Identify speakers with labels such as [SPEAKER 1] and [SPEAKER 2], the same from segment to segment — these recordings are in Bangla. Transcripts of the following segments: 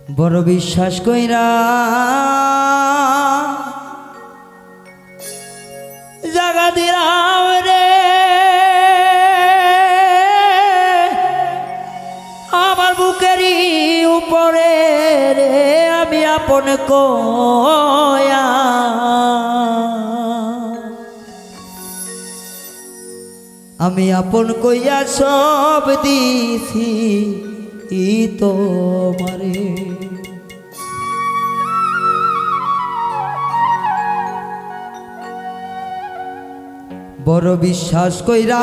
[SPEAKER 1] বড় বিশ্বাস কইরা জাগা দিলাম রে আমার বুকেরই উপরে রে আমি আপন কয়া আমি আপন কইয়া সব দিছি তোমারে বড় বিশ্বাস কইরা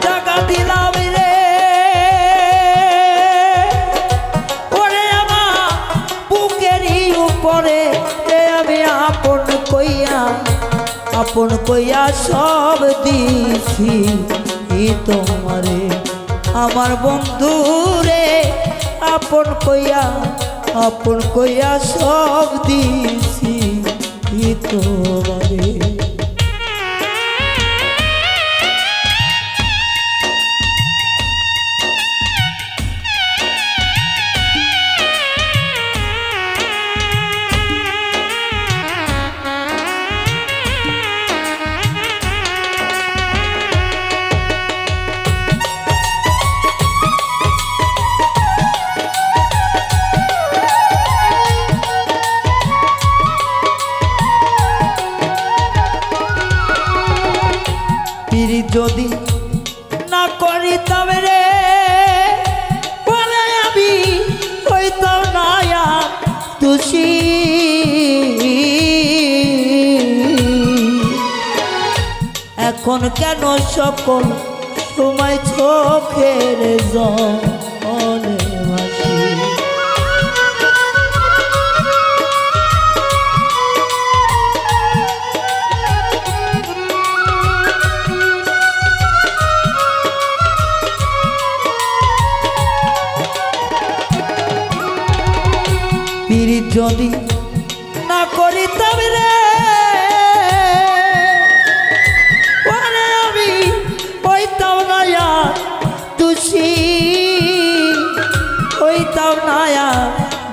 [SPEAKER 1] জাগা দিলাম রে ওরে আমার বুকেরই উপরে আমি আপন কইয়া সব দিছি তোমারে আমার বন্ধু রে আপন কইয়া সব দিছি তোমারে যদি না করিতাম রে বলে আমি হইতাম না দোষী এখন কেন সকল সময় চোখের জলে ভাসি যদি না করিতাম রে ওরে আমি হইতাম না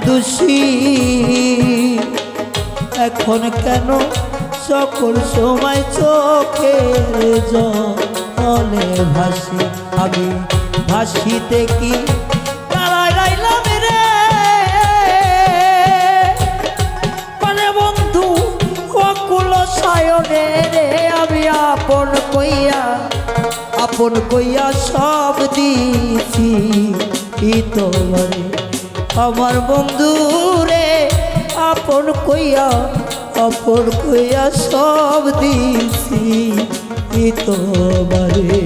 [SPEAKER 1] দোষী এখন কেন সকল সময় চোখের জলে ভাসি আমি ভাসিতে কি রাইলাম রে সায়নে রে আমি আপন কইয়া সব দিছি তোমারে আমার বন্ধু রে আপন কইয়া সব দিছি তোমারে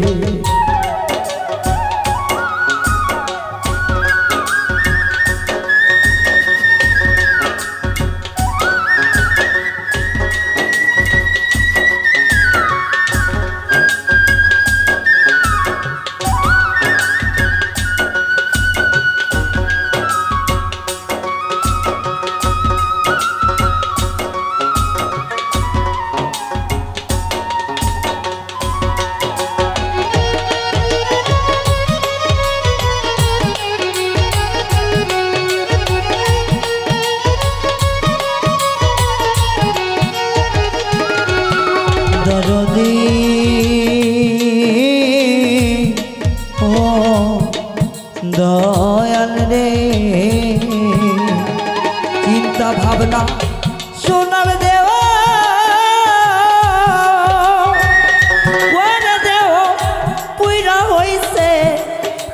[SPEAKER 1] দরদি ও দয়াল রে চিন্তা ভাবনা শোনাবে দেও দেও পুইরা হইছে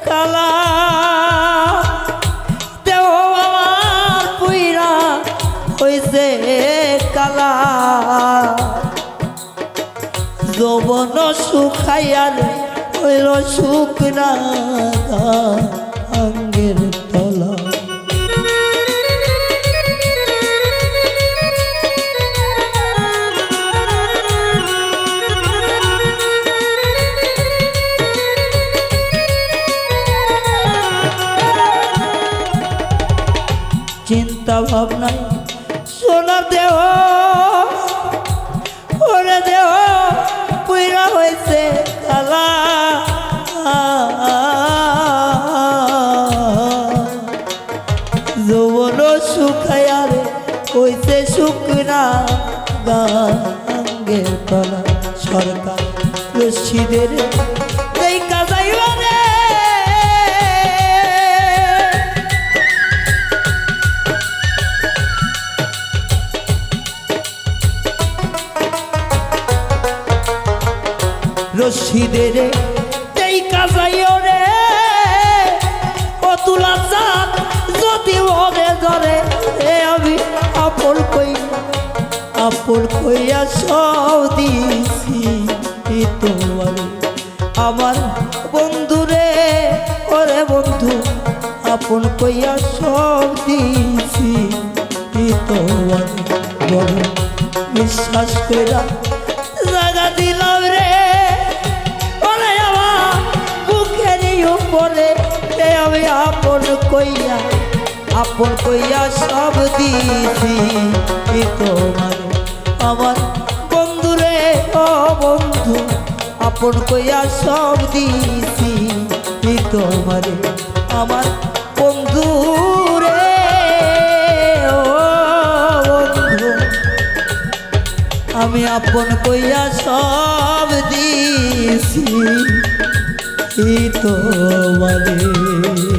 [SPEAKER 1] কালা দেও আমার পুইরা হইছে কালা যৌবন শুকাইয়ার হইল শুকনা আঙ্গের তলা চিন্তা ভাবনায় সোনা দেহ ওরে দেহ পুইরা হয়েছে কালা যৌবন শুকাইয়া রে হইছে শুকনা গাঙ্গের তলা সরকার রশিদের এই কাজাইবা রে রশিদের এই কাজাইও রে ও তুলা চাঁদ যদি ওরে ধরে এ আমি আপন কইয়া সব দিছি তোমার আমার বন্ধু রে ওরে বন্ধু আপন কইয়া সব দিছি তোমার বড় বিশ্বাস কইরা জাগা দিলাম রে ওরে আমার বুকের উপরে আমি আপন কইয়া সব দিছি তোমার আমার বন্ধু রে ও বন্ধু আপন কইয়া সব দিছি তোমার আমার বন্ধু রে ও বন্ধু আমি আপন কইয়া সব দিছি তোমারে।